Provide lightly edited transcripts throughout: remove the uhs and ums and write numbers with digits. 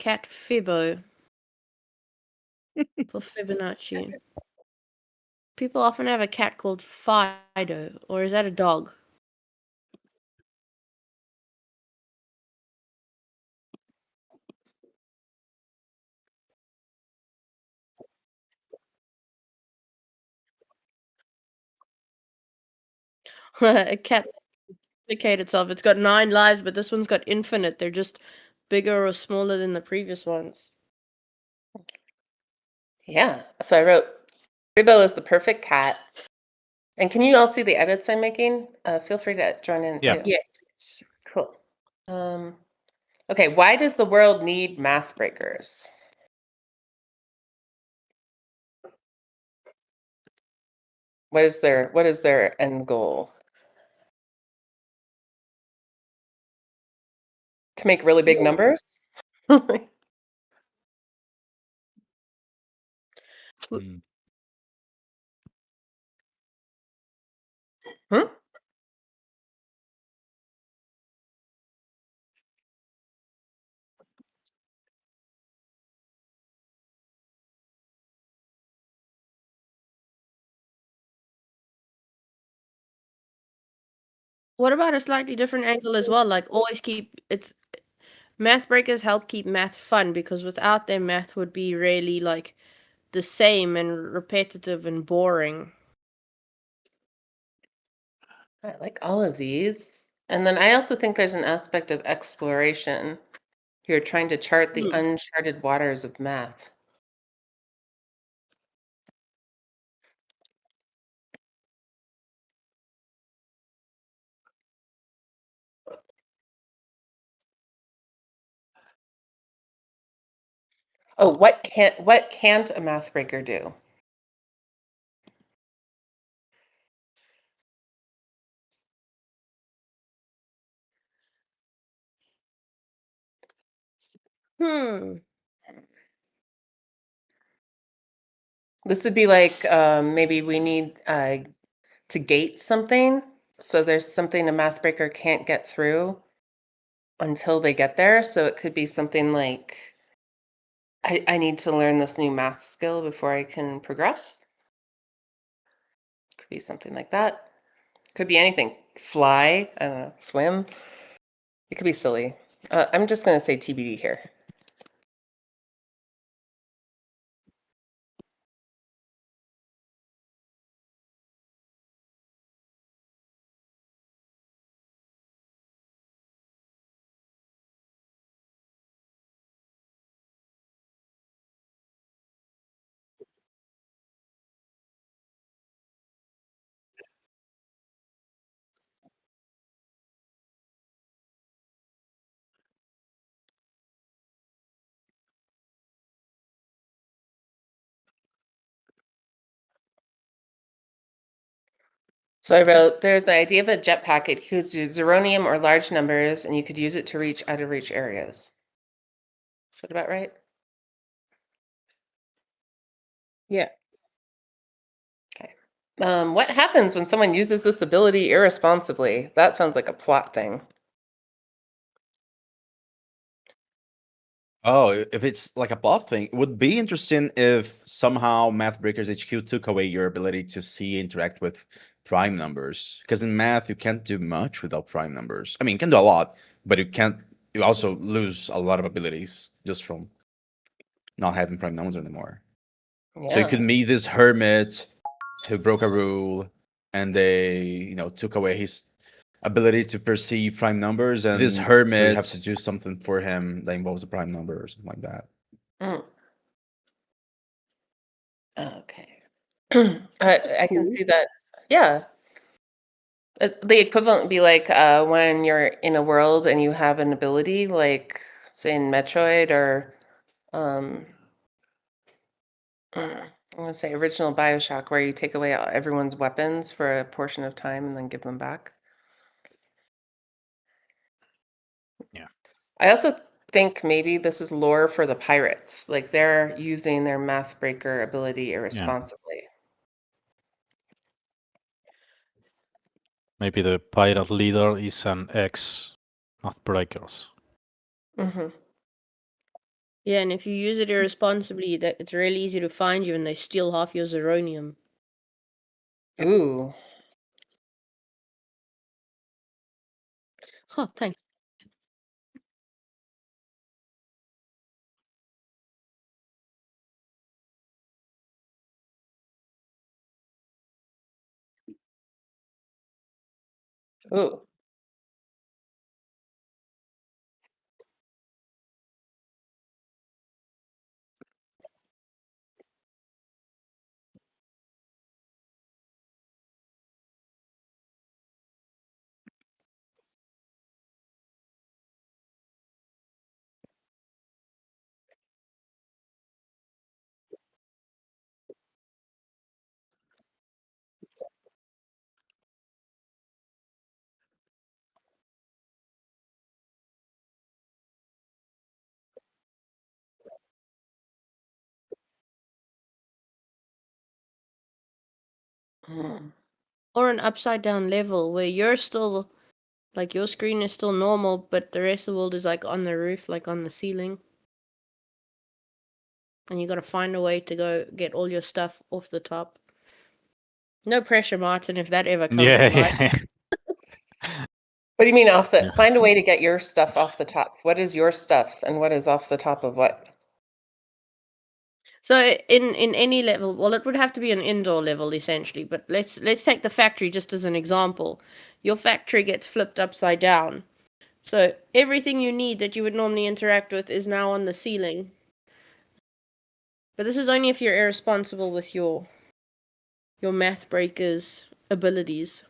Cat Fibbo for Fibonacci. People often have a cat called Fido, or is that a dog? A cat duplicate itself. It's got 9 lives, but this one's got infinite. They're just bigger or smaller than the previous ones. Yeah. So I wrote, Ribbo is the perfect cat. And can you all see the edits I'm making? Feel free to join in Yeah. too. Yes. Cool. Okay, why does the world need MathBreakers? What is their end goal? To make really big numbers? Mm. Hmm? What about a slightly different angle as well? Like always keep it's MathBreakers help keep math fun because without them math would be really like the same and repetitive and boring. I like all of these. And then I also think there's an aspect of exploration. You're trying to chart the uncharted waters of math. Oh, what can't a MathBreaker do? Hmm. This would be like maybe we need to gate something. So there's something a MathBreaker can't get through until they get there. So it could be something like, I need to learn this new math skill before I can progress. Could be something like that. Could be anything. Fly, I don't know, swim. It could be silly. I'm just going to say TBD here. So I wrote, there's the idea of a jetpack. It uses zeronium or large numbers, and you could use it to reach out of reach areas. Is that about right? Yeah. Okay. What happens when someone uses this ability irresponsibly? That sounds like a plot thing. Oh, if it's like a plot thing, it would be interesting if somehow MathBreakers HQ took away your ability to see interact with prime numbers. Because in math, you can't do much without prime numbers. I mean, you can do a lot, but you can't. You also lose a lot of abilities just from not having prime numbers anymore. So you could Yeah. meet this hermit who broke a rule, and they, took away his ability to perceive prime numbers, and this hermit, so you have to do something for him that involves a prime number or something like that. Mm. Okay. I can see that. Yeah. The equivalent would be like when you're in a world and you have an ability, like say in Metroid or I'm gonna say original Bioshock, where you take away everyone's weapons for a portion of time and then give them back. Yeah. I also think maybe this is lore for the pirates, like they're using their MathBreaker ability irresponsibly. Maybe the pirate leader is an ex MathBreakers. Mm-hmm. Yeah, and if you use it irresponsibly, that it's really easy to find you and they steal half your zeronium. Ooh. Oh, thanks. Ooh. Hmm. Or an upside down level where you're still, like, your screen is still normal, but the rest of the world is, like, on the roof, like, on the ceiling. And you gotta find a way to go get all your stuff off the top. No pressure, Martin, if that ever comes to Yeah, life. yeah. What do you mean Yeah. find a way to get your stuff off the top? What is your stuff and what is off the top of what? So in any level, well, it would have to be an indoor level essentially. But let's take the factory just as an example. Your factory gets flipped upside down, so everything you need that you would normally interact with is now on the ceiling. But this is only if you're irresponsible with your MathBreakers abilities.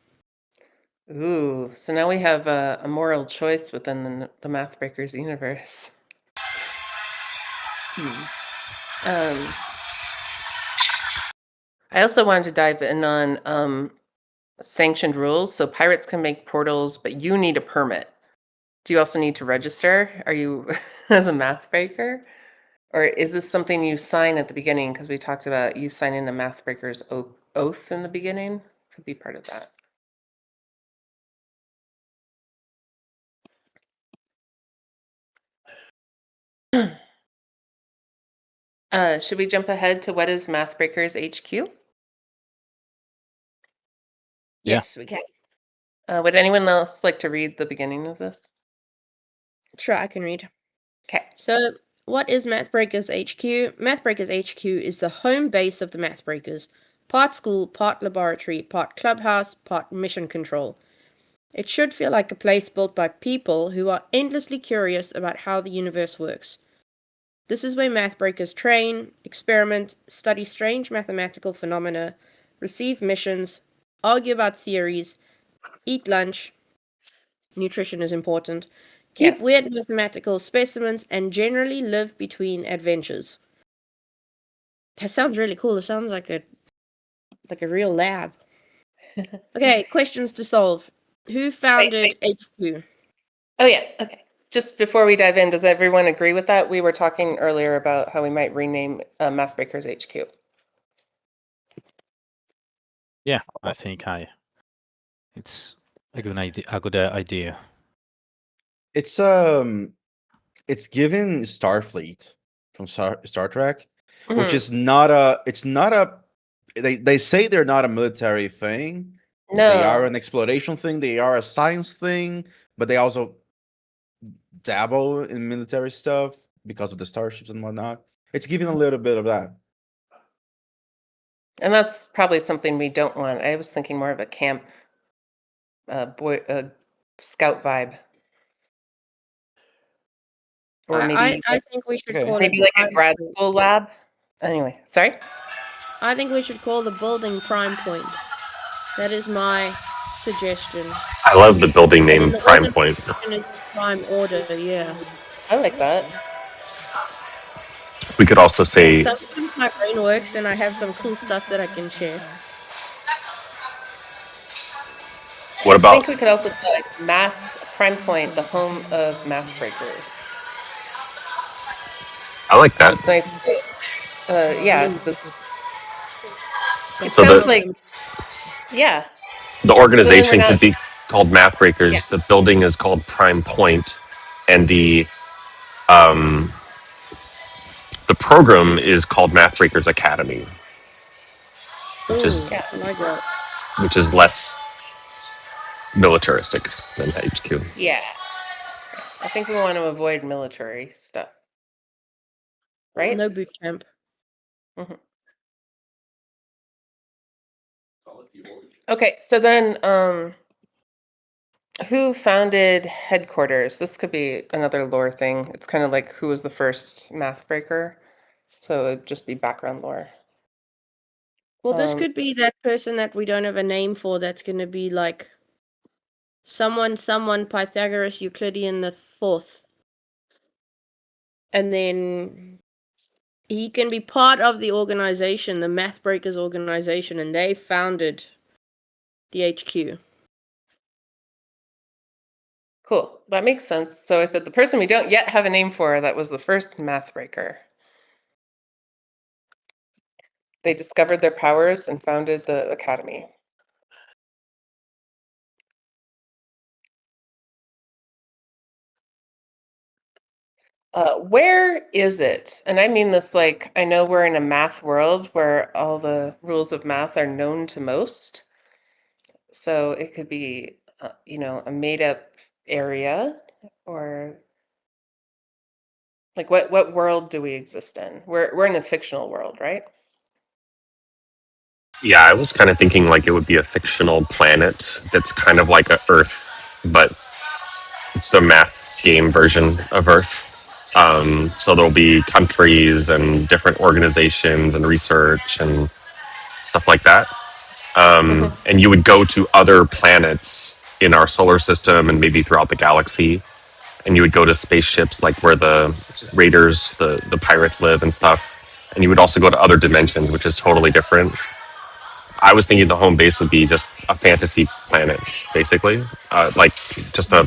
Ooh, so now we have a moral choice within the MathBreakers universe. I also wanted to dive in on sanctioned rules. So pirates can make portals, but you need a permit. Do you also need to register? Are you as a MathBreaker? Or is this something you sign at the beginning? Because we talked about you sign in a MathBreakers oath in the beginning. Could be part of that. Should we jump ahead to what is MathBreakers HQ? Yeah. Yes, we can. Would anyone else like to read the beginning of this? Sure, I can read. Okay. So, what is MathBreakers HQ? MathBreakers HQ is the home base of the MathBreakers. Part school, part laboratory, part clubhouse, part mission control. It should feel like a place built by people who are endlessly curious about how the universe works. This is where MathBreakers train, experiment, study strange mathematical phenomena, receive missions, argue about theories, eat lunch. Nutrition is important. Keep Yes. weird mathematical specimens and generally live between adventures. That sounds really cool. It sounds like a real lab. Okay, questions to solve. Who founded HQ? Oh, yeah. Okay. Just before we dive in, does everyone agree with that? We were talking earlier about how we might rename MathBreakers HQ. Yeah, I think it's a good idea. A good idea. It's given Starfleet from Star Trek, which Mhm. is not a. It's not a. They say they're not a military thing. They are No. an exploration thing. They are a science thing, but they also dabble in military stuff because of the starships and whatnot. It's giving a little bit of that. And that's probably something we don't want. I was thinking more of a camp, scout vibe. Or I think we should Okay. call it maybe like a Prime grad Point. school lab. Anyway, sorry. I think we should call the building Prime Point. That is my suggestion. I love the building And then name the Prime Point. organization is Prime Order, yeah. I like that. We could also say Sometimes my brain works and I have some cool stuff that I can share. what I about think we could also call it Prime Point, the home of MathBreakers. I like that. It's nice. Yeah, because it So sounds the like yeah. the So then we're organization not. could be called MathBreakers. Yeah. The building is called Prime Point, and the um the program is called MathBreakers Academy, which is I like that. less militaristic than HQ. Yeah. I think we want to avoid military stuff. Right? No boot camp. Mhm. Okay, so then who founded headquarters? This could be another lore thing. It's kind of like who was the first math breaker. So it'd just be background lore. Well, this could be that person that we don't have a name for that's going to be like someone, Pythagoras, Euclidean the fourth. And then he can be part of the organization, the MathBreakers organization, and they founded the HQ. Cool. That makes sense. So I said the person we don't yet have a name for that was the first math breaker. They discovered their powers and founded the academy. Where is it? And I mean this like, I know we're in a math world where all the rules of math are known to most. So it could be, a made up area, or like what world do we exist in? We're in a fictional world, right? Yeah, I was kind of thinking like it would be a fictional planet that's kind of like a Earth, but it's the math game version of Earth. So there'll be countries and different organizations and research and stuff like that. And you would go to other planets in our solar system and maybe throughout the galaxy. And you would go to spaceships like where the raiders, the pirates live and stuff. And you would also go to other dimensions, which is totally different. I was thinking the home base would be just a fantasy planet, basically. Like just I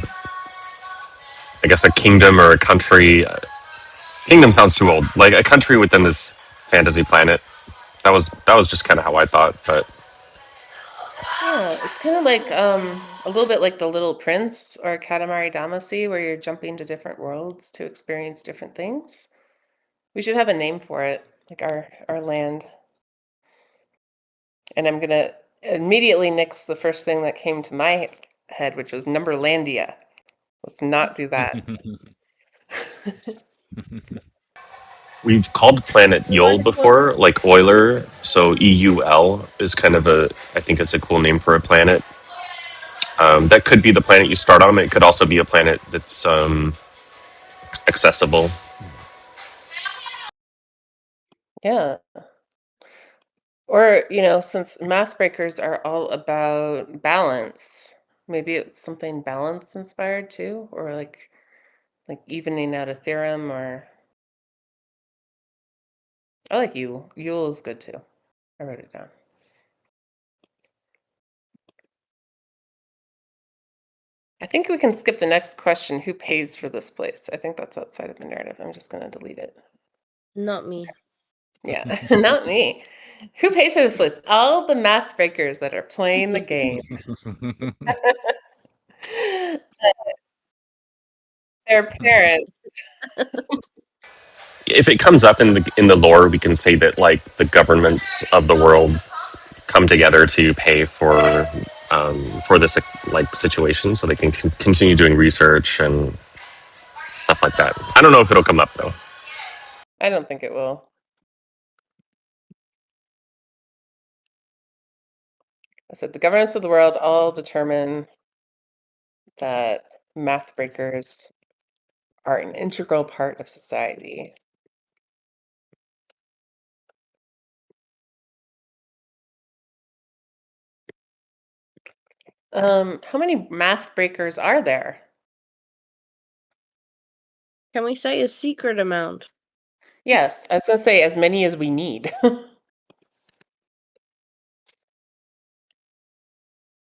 guess a kingdom or a country. Kingdom sounds too old. Like a country within this fantasy planet. That was just kind of how I thought. But Yeah, it's kind of like a little bit like the Little Prince or Katamari Damacy, where you're jumping to different worlds to experience different things. We should have a name for it, like our land. And I'm gonna immediately nix the first thing that came to my head, which was Numberlandia. Let's not do that. we've called planet Yule before, like Euler. So EUL is kind of I think it's a cool name for a planet. That could be the planet you start on. It could also be a planet that's accessible. Yeah. Or, since math breakers are all about balance, maybe it's something balance inspired too, or like evening out a theorem, or I like Yule. Yule is good too. I wrote it down. I think we can skip the next question. Who pays for this place? I think that's outside of the narrative. I'm just going to delete it. Not me. Yeah, not me. Who pays for this place? All the math breakers that are playing the game. Their parents. If it comes up in the lore, we can say that like the governments of the world come together to pay for this like situation, so they can continue doing research and stuff like that. I don't know if it'll come up though. I don't think it will. I said the governments of the world all determine that math breakers are an integral part of society. How many math breakers are there? Can we say a secret amount? Yes, I was going to say as many as we need.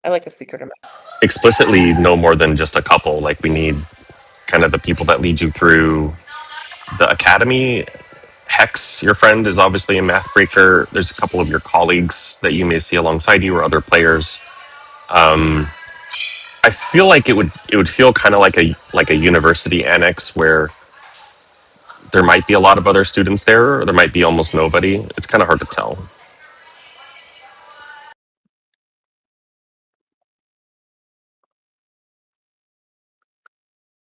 I like a secret amount. Explicitly, no more than just a couple. Like we need kind of the people that lead you through the academy. Hex, your friend, is obviously a math breaker. There's a couple of your colleagues that you may see alongside you or other players. I feel like it would feel kind of like a university annex where there might be a lot of other students there, or there might be almost nobody. It's kind of hard to tell.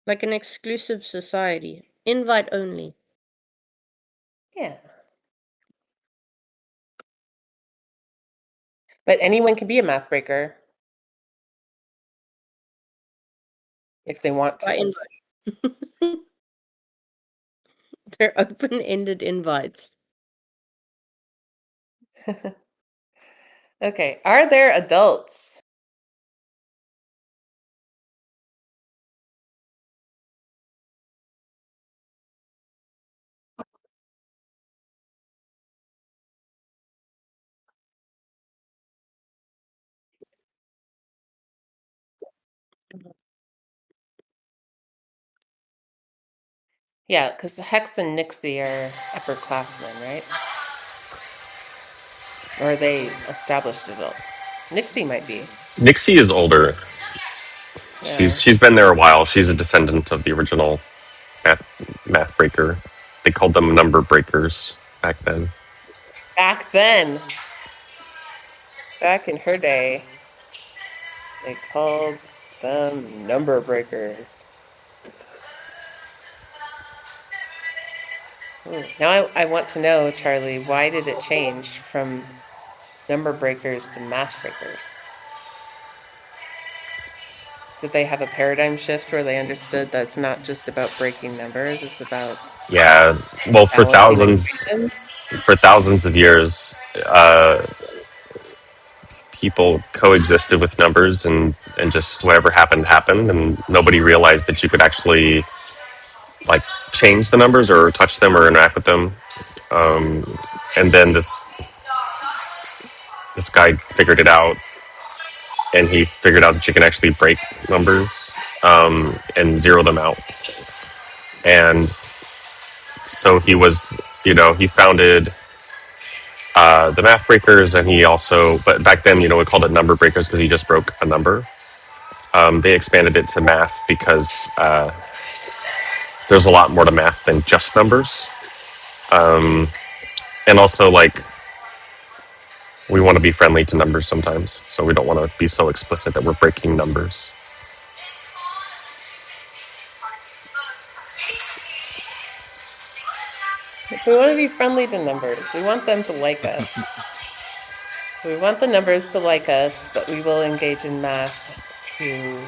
Like an exclusive society. Invite only. Yeah. But anyone can be a math breaker if they want By to. invite. They're open-ended invites. Okay. Are there adults? Yeah, because Hex and Nixie are upperclassmen, right? Or are they established adults? Nixie might be. Nixie is older. Yeah. She's been there a while. She's a descendant of the original math breaker. They called them number breakers back then. Back then, back in her day, they called them number breakers. Now I want to know, Charlie, why did it change from number breakers to math breakers? Did they have a paradigm shift where they understood that's not just about breaking numbers, it's about Yeah, well, balancing equations? for thousands of years, uh, people coexisted with numbers, and just whatever happened, and nobody realized that you could actually like change the numbers or touch them or interact with them. And then this guy figured it out, and he figured out that you can actually break numbers and zero them out. And so he founded the Math Breakers, and he also, but back then, we called it Number Breakers because he just broke a number. They expanded it to math because there's a lot more to math than just numbers. And also, like, we want to be friendly to numbers sometimes, so we don't want to be so explicit that we're breaking numbers. We want to be friendly to numbers. We want them to like us. We want the numbers to like us, but we will engage in math to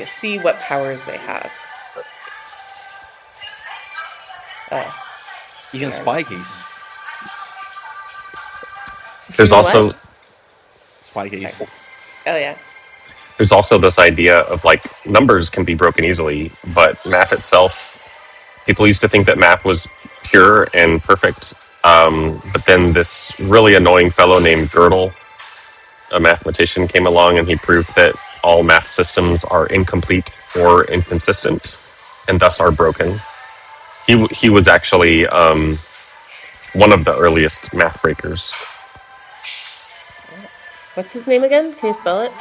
see what powers they have. Even spikies. There's You know also what? Spikies. Oh yeah. there's also this idea of like numbers can be broken easily, but math itself, people used to think that math was pure and perfect. But then this really annoying fellow named Gödel, a mathematician, came along, and he proved that all math systems are incomplete or inconsistent, and thus are broken. He was actually one of the earliest math breakers. What's his name again? Can you spell it?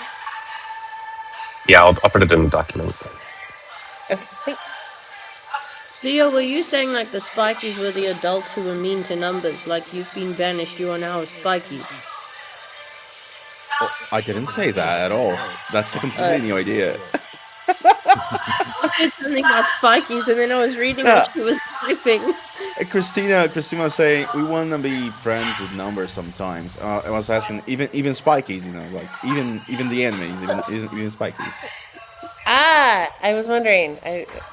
Yeah, I'll put it in the document. Okay. Leo, were you saying like the spikies were the adults who were mean to numbers? Like you've been banished, you are now a spiky. Oh, I didn't say that at all. That's a completely new idea. I said something about spikies and then I was reading what she was typing. Christina was saying we want to be friends with numbers sometimes. I was asking even spikies, like even the enemies, even spikies. I was wondering.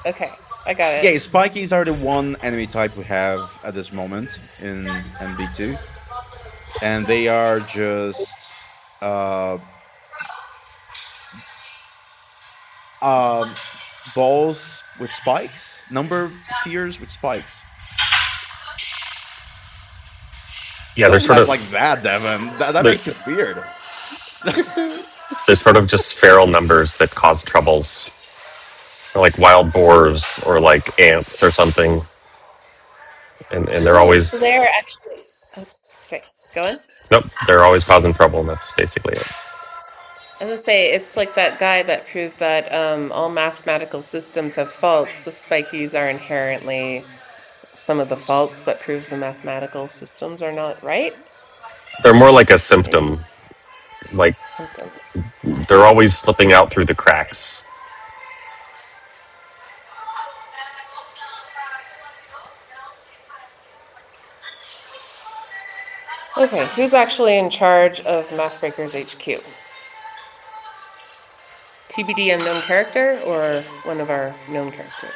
Okay, I got it. Yeah, spikies are the one enemy type we have at this moment in MB2, and they are just balls with spikes, number spheres with spikes. Yeah, they're Don't sort laugh of like that, Devin. That makes it weird. they're sort of just feral numbers that cause troubles, or like wild boars or like ants or something. And they're always So they're actually. Oh, sorry. Go on. nope, they're always causing trouble, and that's basically it. As I say, it's like that guy that proved that all mathematical systems have faults. The spikies are inherently some of the faults that prove the mathematical systems are not right. They're more like a Maybe symptom. Like symptom. they're always slipping out through the cracks. Okay, who's actually in charge of MathBreakers HQ? TBD unknown character or one of our known characters?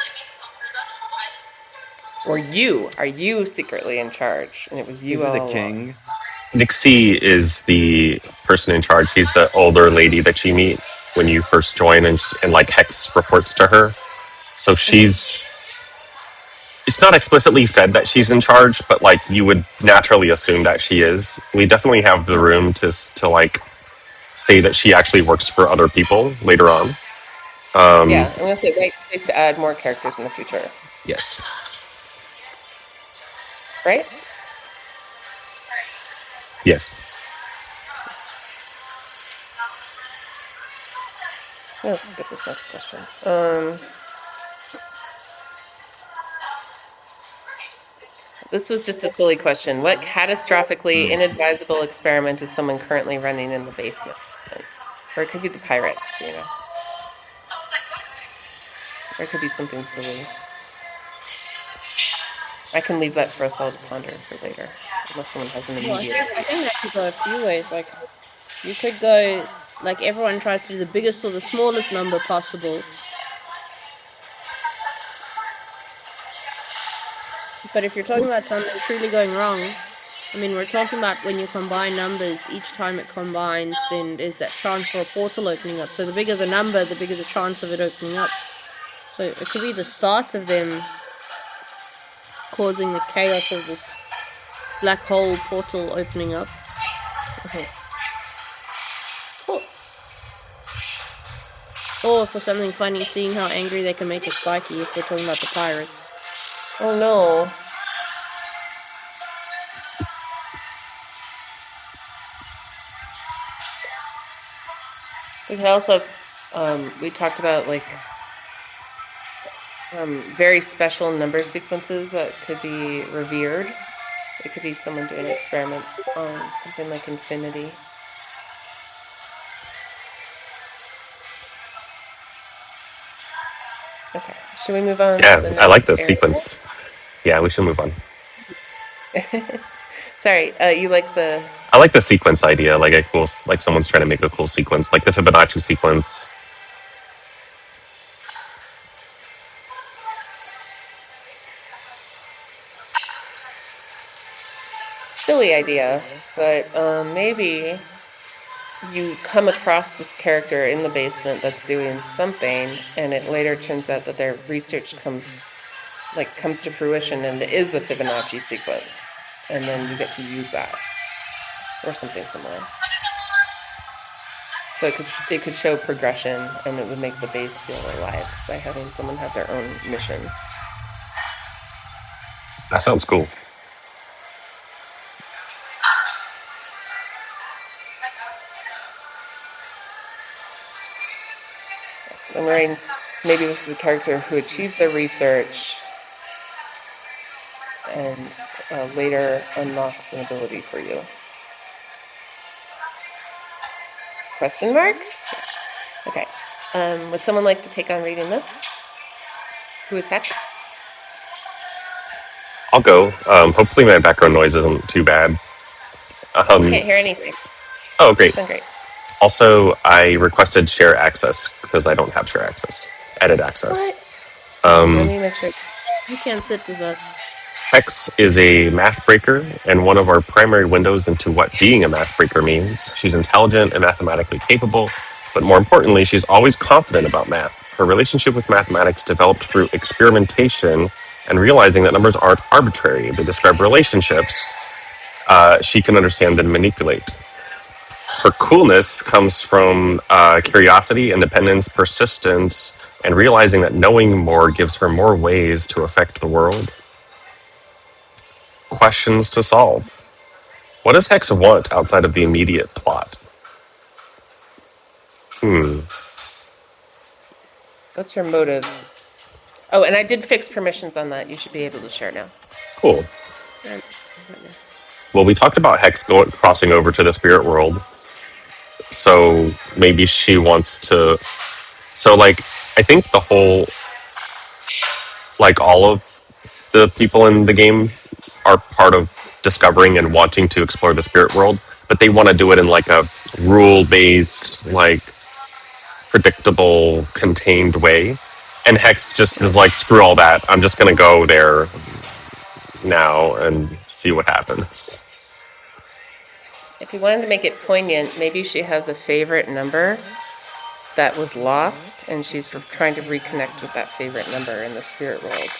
Or you? Are you secretly in charge? And it was you Is it the all along. king? Nixie is the person in charge. She's the older lady that you meet when you first join, and like Hex reports to her. So she's. It's not explicitly said that she's in charge, but like you would naturally assume that she is. We definitely have the room to like say that she actually works for other people later on. Yeah, I'm gonna say right place to add more characters in the future, Yes. right? Yes. Let's skip this next question. This was just a silly question. What catastrophically inadvisable experiment is someone currently running in the basement? Or it could be the pirates, you know. Or it could be something silly. I can leave that for us all to ponder for later, unless someone has an Well, immediate. I think that could go a few ways. Like, you could go, like, everyone tries to do the biggest or the smallest number possible. But if you're talking about something truly going wrong, I mean, we're talking about when you combine numbers, each time it combines, then there's that chance for a portal opening up. So the bigger the number, the bigger the chance of it opening up. So it could be the start of them causing the chaos of this black hole portal opening up. Cool. Or for something funny, seeing how angry they can make a spiky if we're talking about the pirates. Oh no. We could also, we talked about like very special number sequences that could be revered. It could be someone doing experiments on something like infinity. Okay, should we move on to the Yeah, next I like the area? sequence. Yeah, we should move on. Sorry, you like the... I like the sequence idea, like a cool, like someone's trying to make a cool sequence, like the Fibonacci sequence. silly idea, but maybe you come across this character in the basement that's doing something, and it later turns out that their research comes to fruition, and it is the Fibonacci sequence, and then you get to use that, or something similar. So it could show progression, and it would make the base feel alive by having someone have their own mission. That sounds cool. I'm worrying maybe this is a character who achieves their research and later unlocks an ability for you. Question mark? Okay. Would someone like to take on reading this? Who is Hex? I'll go. Hopefully my background noise isn't too bad. Can't hear anything. Oh, great. It's been great. Also, I requested share access because I don't have share access. Edit access. What? Let me make sure. You can't sit with us. Hex is a math breaker and one of our primary windows into what being a math breaker means. She's intelligent and mathematically capable, but more importantly, she's always confident about math. Her relationship with mathematics developed through experimentation and realizing that numbers aren't arbitrary. They describe relationships she can understand and manipulate. Her coolness comes from curiosity, independence, persistence, and realizing that knowing more gives her more ways to affect the world. Questions to solve. What does Hex want outside of the immediate plot? What's her motive? Oh, and I did fix permissions on that. You should be able to share now. Cool. And- Well, we talked about Hex crossing over to the spirit world. So maybe she wants to. So, like, I think the whole, like, all of the people in the game are part of discovering and wanting to explore the spirit world, but they want to do it in, like, a rule based, like, predictable, contained way. And Hex just is like, screw all that. I'm just going to go there now and see what happens. If you wanted to make it poignant, maybe she has a favorite number that was lost, and she's trying to reconnect with that favorite number in the spirit world.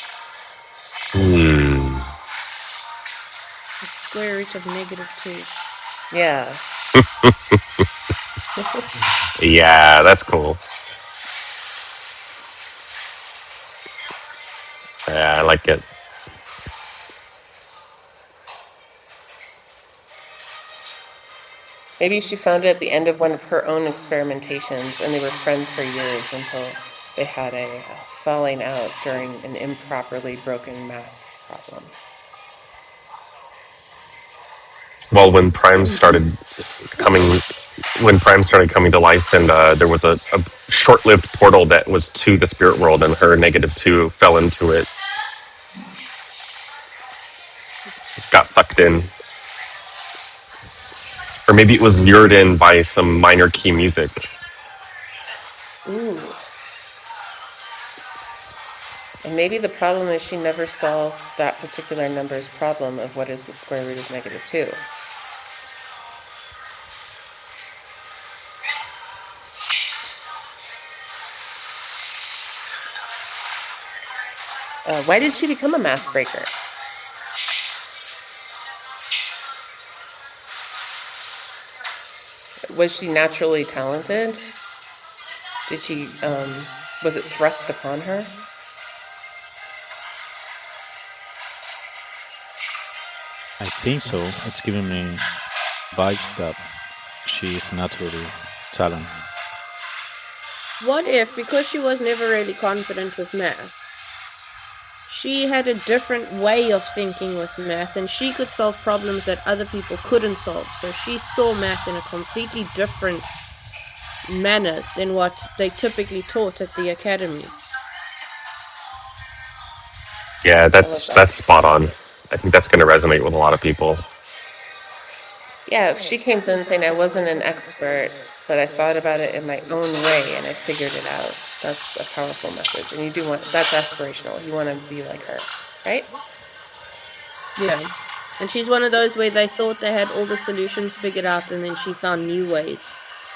The square root of -2. Yeah. Yeah, that's cool. Yeah, I like it. Maybe she found it at the end of one of her own experimentations, and they were friends for years until they had a falling out during an improperly broken math problem. Well, when Prime started coming to life, and there was a short-lived portal that was to the spirit world, and her -2 fell into it, got sucked in, or maybe it was lured in by some minor key music. Ooh. And maybe the problem is she never solved that particular number's problem of what is the square root of -2. Why did she become a math breaker? Was she naturally talented? Did she, was it thrust upon her? I think so. It's giving me vibes that she is naturally talented. What if, because she was never really confident with math, she had a different way of thinking with math and she could solve problems that other people couldn't solve? So she saw math in a completely different manner than what they typically taught at the academy. Yeah, that's spot on. I think that's going to resonate with a lot of people. Yeah, if she came in saying I wasn't an expert, but I thought about it in my own way and I figured it out. That's a powerful message. And you do want, that's aspirational. You want to be like her, right? Yeah. And she's one of those where they thought they had all the solutions figured out and then she found new ways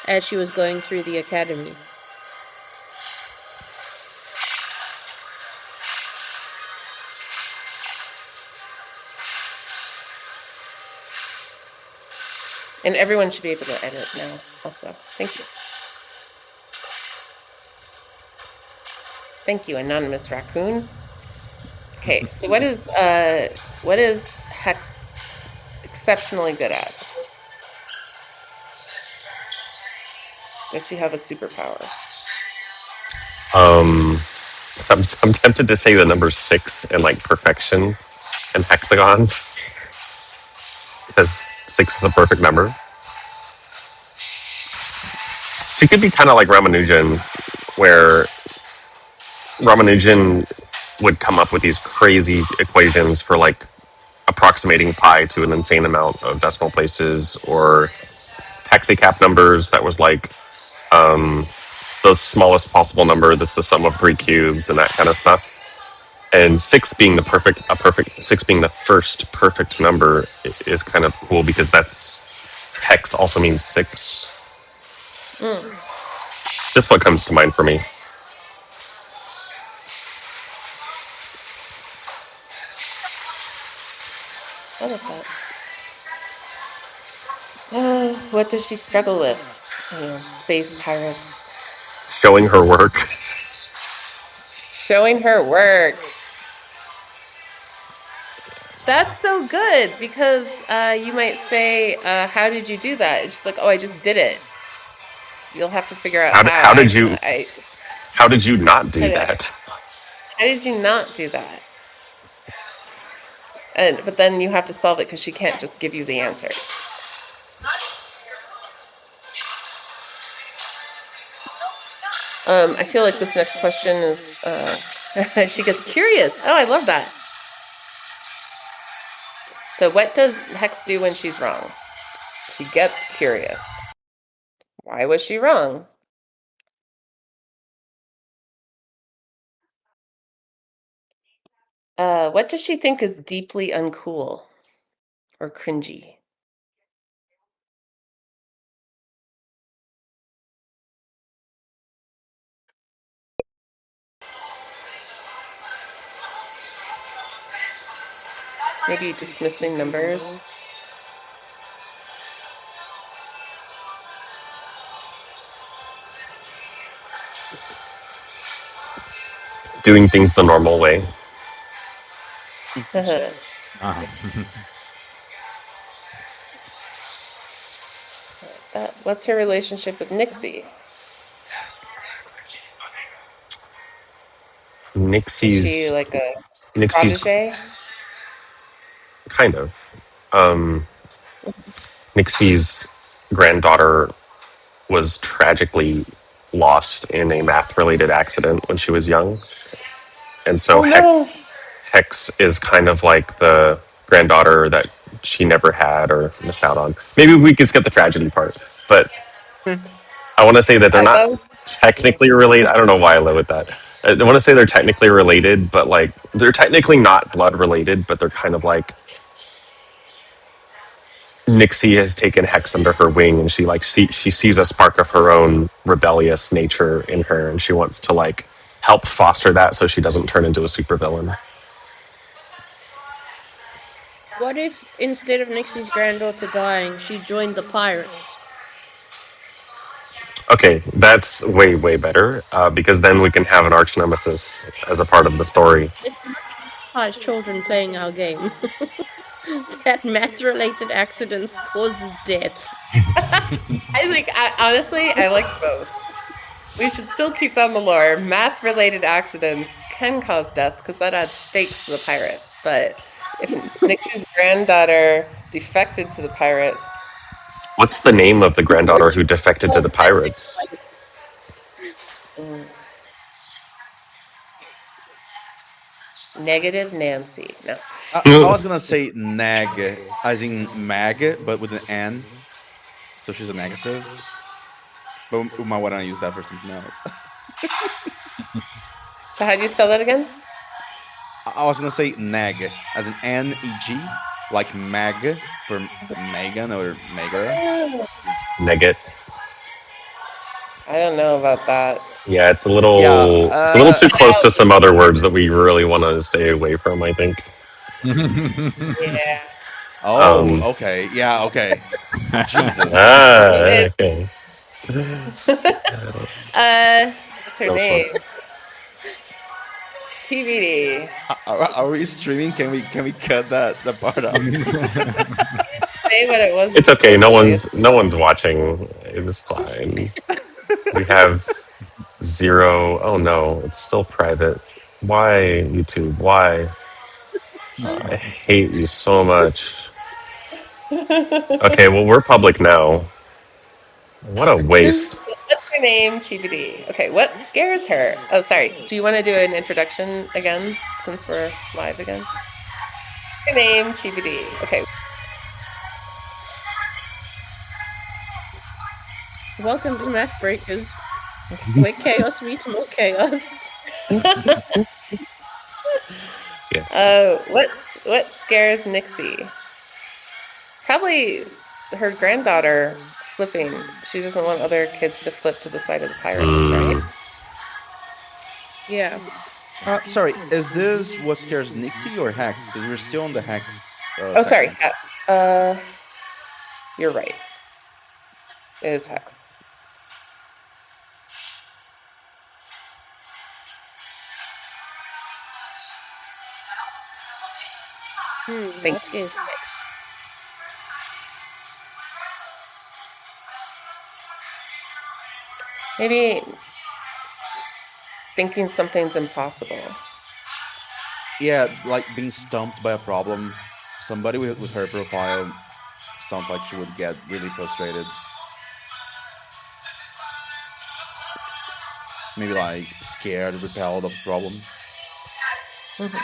as she was going through the academy. And everyone should be able to edit now also. Thank you. Thank you, Anonymous Raccoon. Okay, so what is Hex exceptionally good at? Does she have a superpower? I'm tempted to say the number 6 and, like, perfection and hexagons, because 6 is a perfect number. She could be kind of like Ramanujan, where Ramanujan would come up with these crazy equations for, like, approximating pi to an insane amount of decimal places, or taxi cab numbers that was like the smallest possible number that's the sum of 3 cubes and that kind of stuff. And 6 being the first perfect number is kind of cool, because that's hex also means 6. Just what comes to mind for me. I love that. What does she struggle with? You know, space pirates. Showing her work. Showing her work. That's so good, because you might say, how did you do that? It's just like, oh, I just did it. You'll have to figure out How, how. how did you how did you not do How did, that? how did you not do that? But then you have to solve it because she can't just give you the answers. I feel like this next question is, she gets curious. Oh, I love that. So what does Hex do when she's wrong? She gets curious. Why was she wrong? What does she think is deeply uncool or cringy? Maybe dismissing numbers. Doing things the normal way. What's her relationship with Nixie? Is she Nixie's like a Nixie's protege? kind of. Nixie's granddaughter was tragically lost in a math related accident when she was young. And so Oh no. Hex is kind of like the granddaughter that she never had or missed out on. Maybe we could skip the tragedy part, but I want to say that they're not That was technically related. I don't know why I live with that. I want to say they're technically related, but like they're technically not blood related, but they're kind of like Nixie has taken Hex under her wing, and she sees a spark of her own rebellious nature in her, and she wants to like help foster that so she doesn't turn into a supervillain. What if instead of Nixie's granddaughter dying, she joined the pirates? Okay, that's way better because then we can have an arch nemesis as a part of the story. Let's not traumatize children playing our game. That math-related accidents causes death. honestly, I like both. We should still keep that in the lore. Math-related accidents can cause death because that adds stakes to the pirates. But if Nixie's granddaughter defected to the pirates, What's the name of the granddaughter who defected to the pirates? mm, negative Nancy. No. I was gonna say nag, as in mag, but with an N. So she's a negative. But we might want to use that for something else. So how do you spell that again? I was gonna say nag, as in NEG, like mag for Megan or Megara. Negate. I don't know about that. Yeah, it's a Yeah. little too close to some other words that we really want to stay away from, I think. Yeah. Oh, okay. Yeah, okay. Jesus. Okay. What's her That was fun. name? TBD. Are we streaming? Can we cut that part out? Say what it was It's okay. No explicitly. one's watching. It's fine. We have zero. Oh no, it's still private. Why YouTube? Why? I hate you so much. Okay, well we're public now. What a waste. What's her name? TBD. Okay, what scares her? Oh, sorry. Do you want to do an introduction again since we're live again? Her name? TBD. Okay. Welcome to MathBreakers, where chaos meets more chaos. Yes. What scares Nixie? Probably her granddaughter flipping. She doesn't want other kids to flip to the side of the pirates, right? Yeah. Sorry, is this what scares Nixie or Hex? Because we're still on the Hex. Oh, sorry. Section. You're right. It is Hex. What scares Hex? Maybe thinking something's impossible. Yeah, like being stumped by a problem. Somebody with her profile sounds like she would get really frustrated. Maybe like scared, repelled of a problem. Mhm.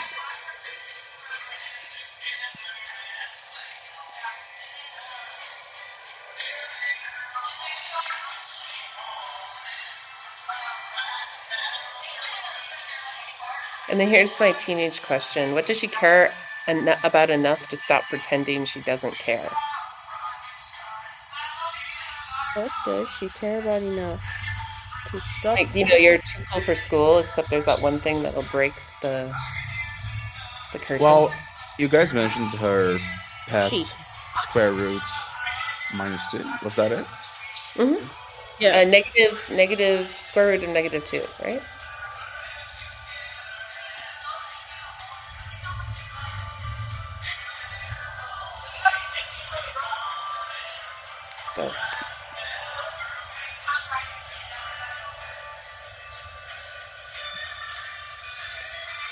And then here's my teenage question. What does she care about enough to stop pretending she doesn't care? What does she care about enough to stop? Like, you're too cool for school, except there's that one thing that'll break the curtain. Well, you guys mentioned her She. pet square root -2. Was that it? Mm-hmm. Yeah. Negative square root of -2, right? So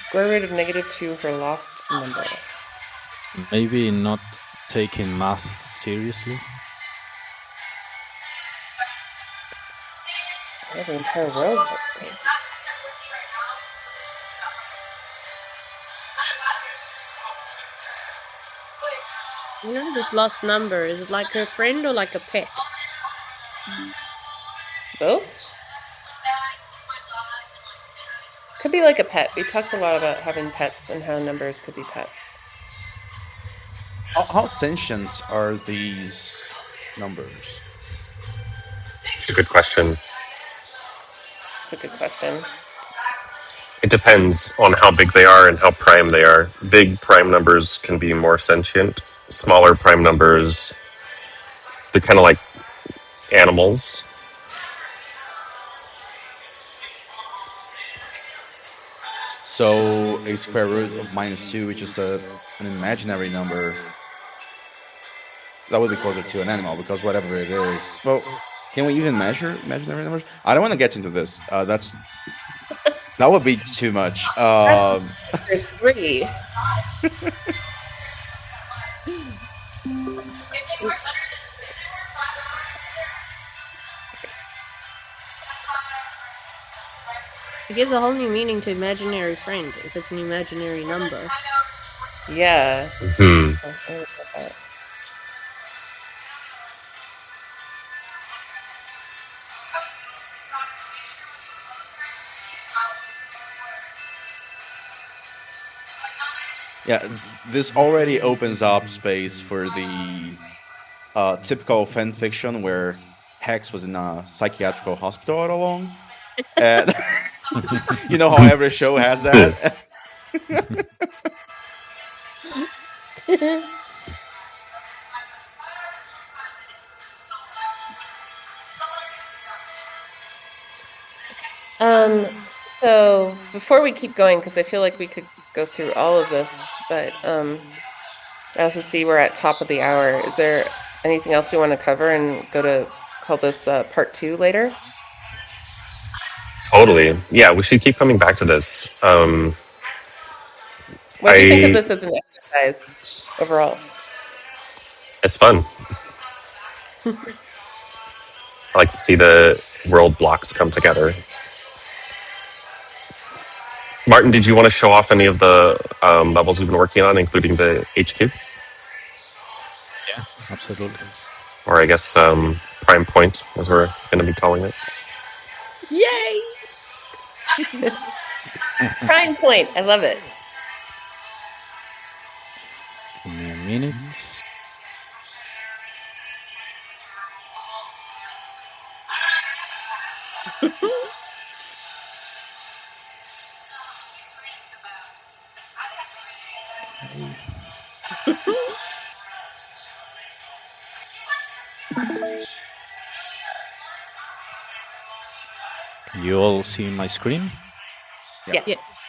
square root of -2, her lost number. Maybe not taking math seriously. I have the entire world at stake. You know this lost number, is it like her friend or like a pet? Both? Could be like a pet. We talked a lot about having pets and how numbers could be pets. How sentient are these numbers? It's a good question. That's a good question. It depends on how big they are and how prime they are. Big prime numbers can be more sentient. Smaller prime numbers, they're kind of like animals. So a square root of -2, which is an imaginary number, that would be closer to an animal because whatever it is. Well, can we even measure imaginary numbers? I don't want to get into this. That would be too much. There's 3. It gives a whole new meaning to imaginary friend if it's an imaginary number. Yeah. Hmm. Yeah, this already opens up space for the typical fan fiction where Hex was in a psychiatrical hospital all along. And you know how every show has that? So before we keep going, because I feel like we could go through all of this, but I also see we're at top of the hour. Is there anything else we want to cover and call this part 2 later? Totally. Yeah, we should keep coming back to this. What do you think of I this as an exercise overall? It's fun. I like to see the world blocks come together. Martin, did you want to show off any of the levels we've been working on, including the HQ? Yeah, absolutely. Or I guess Prime Point, as we're going to be calling it. Yay! Prime point. I love it. Give me a minute. Can you all see my screen? Yeah. Yes.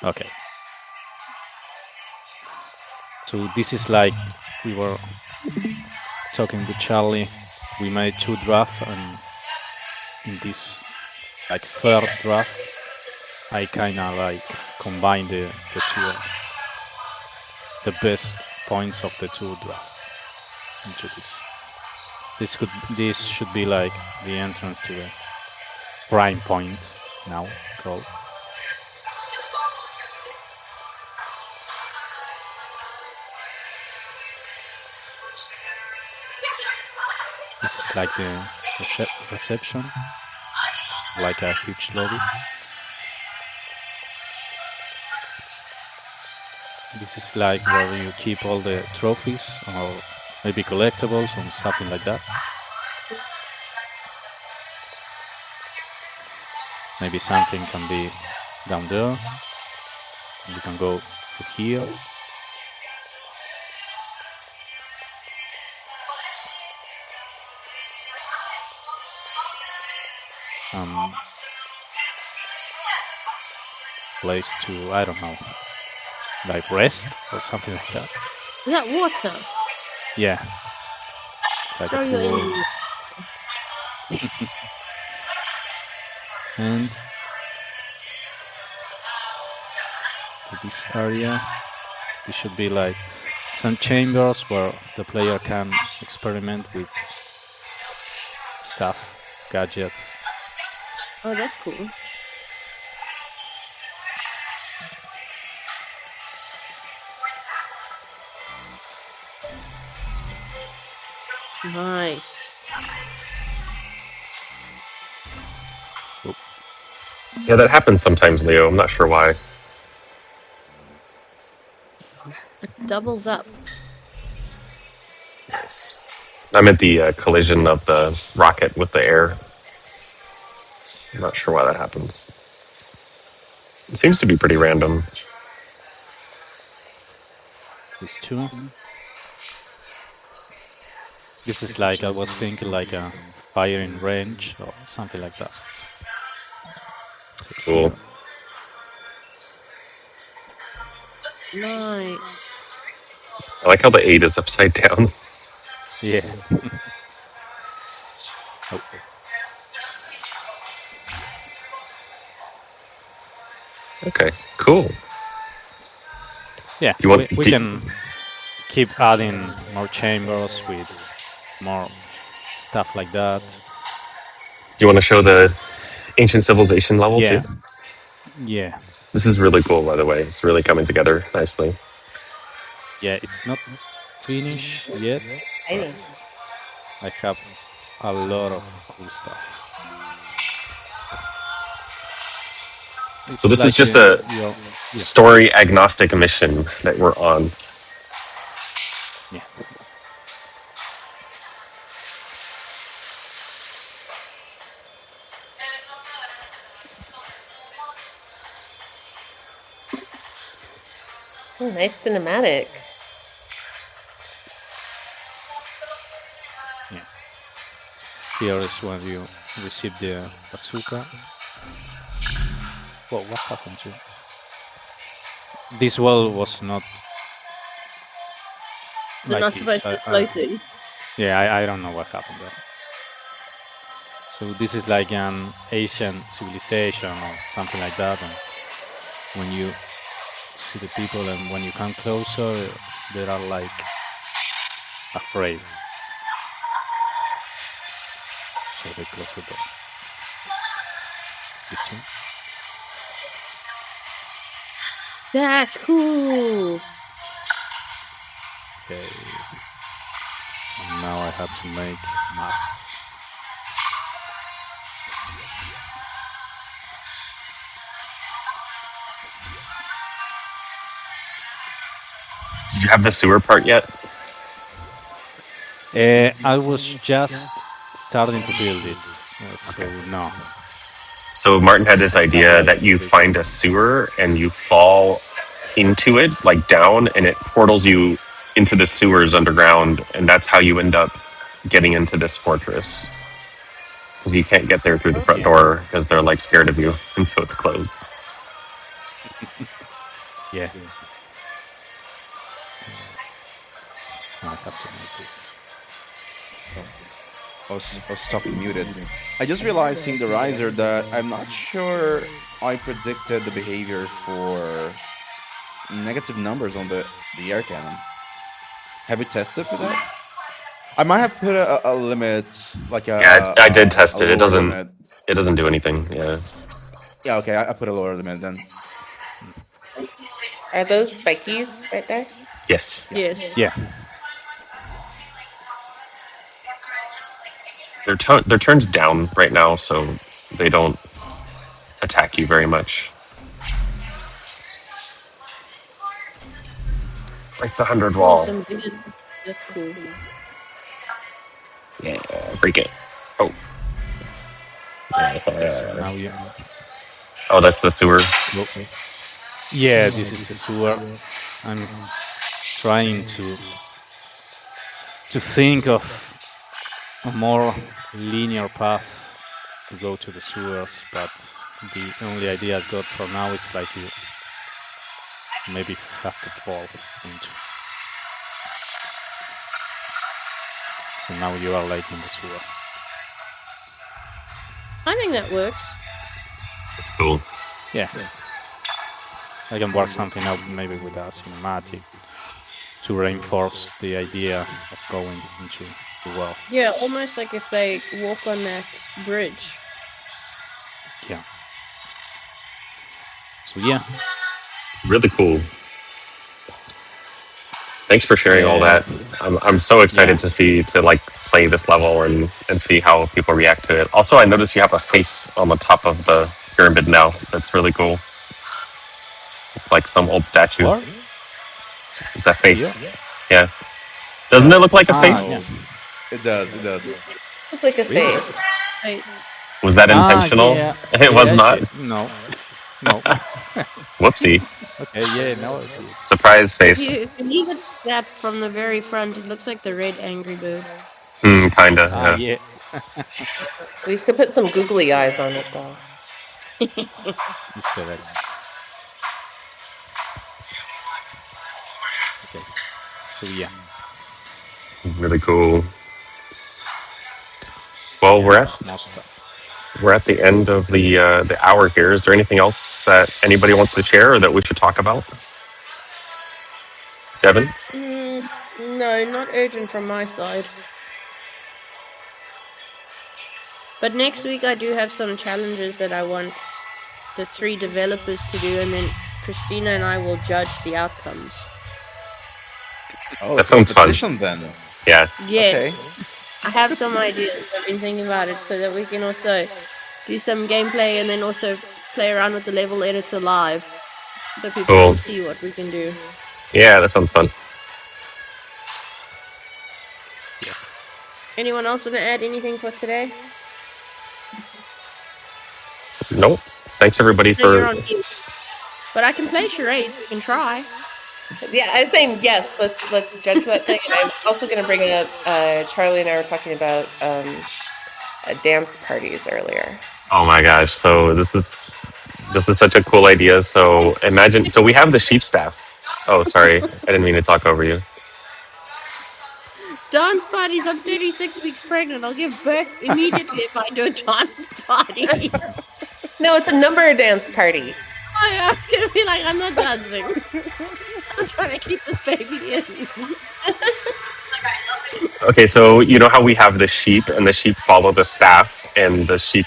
Okay. So this is like we were talking with Charlie. We made 2 drafts, and in this like third draft, I kind of like combine the two, the best points of the two draft into this. This should be like the entrance to the prime point now called. This is like the reception, like a huge lobby. This is like where you keep all the trophies or maybe collectibles or something like that. Maybe something can be down there. You can go to here. Some place to, I don't know, like rest or something like that. Is that water? Yeah. Like Throw a your pool. enemies. And to this area, this should be like some chambers where the player can experiment with stuff, gadgets. Oh, that's cool. Nice. Oop. Yeah, that happens sometimes, Leo. I'm not sure why. It doubles up. Nice. I'm at the collision of the rocket with the air. I'm not sure why that happens. It seems to be pretty random. These two. This is like, I was thinking like a firing range or something like that. So Cool. here. Nice. I like how the 8 is upside down. Yeah. Oh. Okay, cool. Yeah, Do you want? we can keep adding more chambers with more stuff like that. Do you want to show the ancient civilization level Yeah. too? Yeah. This is really cool, by the way. It's really coming together nicely. Yeah, it's not finished yet, but I have a lot of cool stuff. It's So this like is just a yeah. story agnostic mission that we're on. Yeah. Oh, nice cinematic. Yeah. Here is when you receive the bazooka. Well, what happened to this? Well, was not They're like not this. supposed to be floating. Yeah, I don't know what happened there. So this is like an Asian civilization or something like that. And when you see the people and when you come closer, they are like afraid. So they close the door. These two. That's cool. Okay. And now I have to make map. Did you have the sewer part yet? I was just starting to build it, so no. So Martin had this I have idea like that you the find a sewer and you fall into it, like down, and it portals you into the sewers underground, and that's how you end up getting into this fortress. Because you can't get there through the front yeah. door because they're like scared of you, and so it's closed. Yeah. Now I have to make this. So was stuck muted. I just realized seeing the riser that I'm not sure I predicted the behavior for negative numbers on the air cannon. Have you tested for that? I might have put a limit, like Yeah, I did a test it. lower limit. It doesn't do anything. Yeah. Yeah, okay, I put a lower limit then. Are those spikies right there? Yes. Yes. Yeah. They're turned down right now, so they don't attack you very much. Like the 100 Oh, wall. some big. That's cool. Yeah, break it. Oh. Okay, so now you. Oh, that's the sewer. Yeah, this is the sewer. I'm trying to think of a more linear path to go to the sewers, but the only idea I've got for now is like you maybe have to fall into. So now you are like in the sewer. I think that works. It's cool. Yeah. I can work something out maybe with a cinematic to reinforce the idea of going into the well. Yeah, almost like if they walk on that bridge. Yeah. So yeah. Really cool. Thanks for sharing all that. I'm so excited to like play this level and see how people react to it. Also, I noticed you have a face on the top of the pyramid now. That's really cool. It's like some old statue. What? Is that face? Here? Yeah. Doesn't it look like a face? It does, it does. Looks like a Really? face. Face. Was that intentional? Yeah. It was not. No. No. Whoopsie. Okay, yeah, now I see it. Surprise face. If you leave it that from the very front, it looks like the red angry bird. Kinda. Ah, Yeah. yeah. We could put some googly eyes on it though. Easter egg. Okay. So yeah. Really cool. Well, More stuff. we're at the end of the hour here. Is there anything else that anybody wants to share or that we should talk about? Devin? No, not urgent from my side. But next week I do have some challenges that I want the 3 developers to do, and then Christina and I will judge the outcomes. Oh, That sounds fun. competition then. Yeah. Yes. I have some ideas. I've been thinking about it so that we can also do some gameplay and then also play around with the level editor live so people Cool. can see what we can do. Yeah, that sounds fun. Anyone else want to add anything for today? Nope. Thanks everybody No, you're for on mute. But I can play charades. We can try. Yeah, I was saying yes. Let's judge that thing. And I'm also going to bring up. Charlie and I were talking about dance parties earlier. Oh my gosh. So this is such a cool idea. So imagine we have the sheep staff. Oh, sorry. I didn't mean to talk over you. Dance parties. I'm 36 weeks pregnant. I'll give birth immediately if I do a dance party. No, it's a number dance party. Oh, yeah, I was gonna be like, I'm not dancing. I'm trying to keep this baby in. Okay, so you know how we have the sheep and the sheep follow the staff and the sheep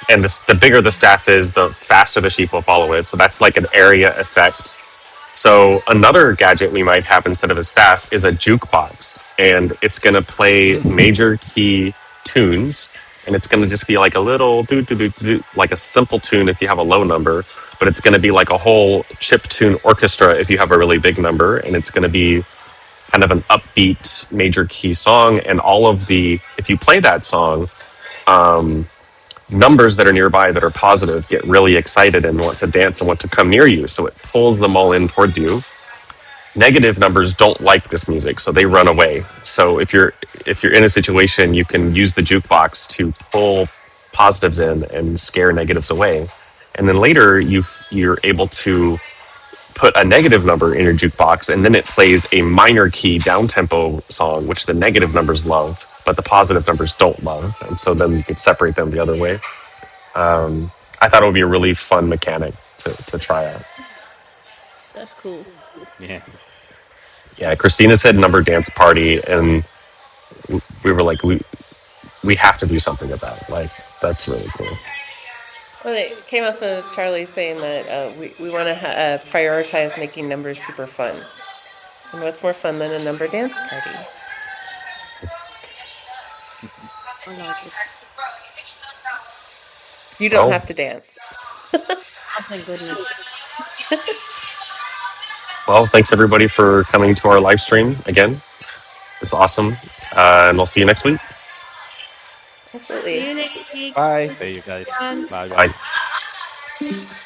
and the bigger the staff is, the faster the sheep will follow it. So that's like an area effect. So another gadget we might have instead of a staff is a jukebox, and it's going to play major key tunes, and it's going to just be like a little like a simple tune if you have a low number, but it's going to be like a whole chip tune orchestra if you have a really big number, and it's going to be kind of an upbeat major key song, and all of the if you play that song, numbers that are nearby that are positive get really excited and want to dance and want to come near you, so it pulls them all in towards you. Negative numbers don't like this music, so they run away. So if you're in a situation, you can use the jukebox to pull positives in and scare negatives away, and then later you're able to put a negative number in your jukebox, and then it plays a minor key down tempo song which the negative numbers love, but the positive numbers don't love, and so then you could separate them the other way. I thought it would be a really fun mechanic to try out. That's cool. Yeah. Yeah, Christina said number dance party, and we were like, we have to do something with that. Like, that's really cool. Well, it came off of Charlie saying that we want to prioritize making numbers super fun. And what's more fun than a number dance party? I like it. You don't Well, have to dance. Oh, thank goodness. well, thanks everybody for coming to our live stream again. It's awesome, and we'll see you next week. See Absolutely. you next week. Bye. Thanks, See you guys. everyone. Bye bye. Bye.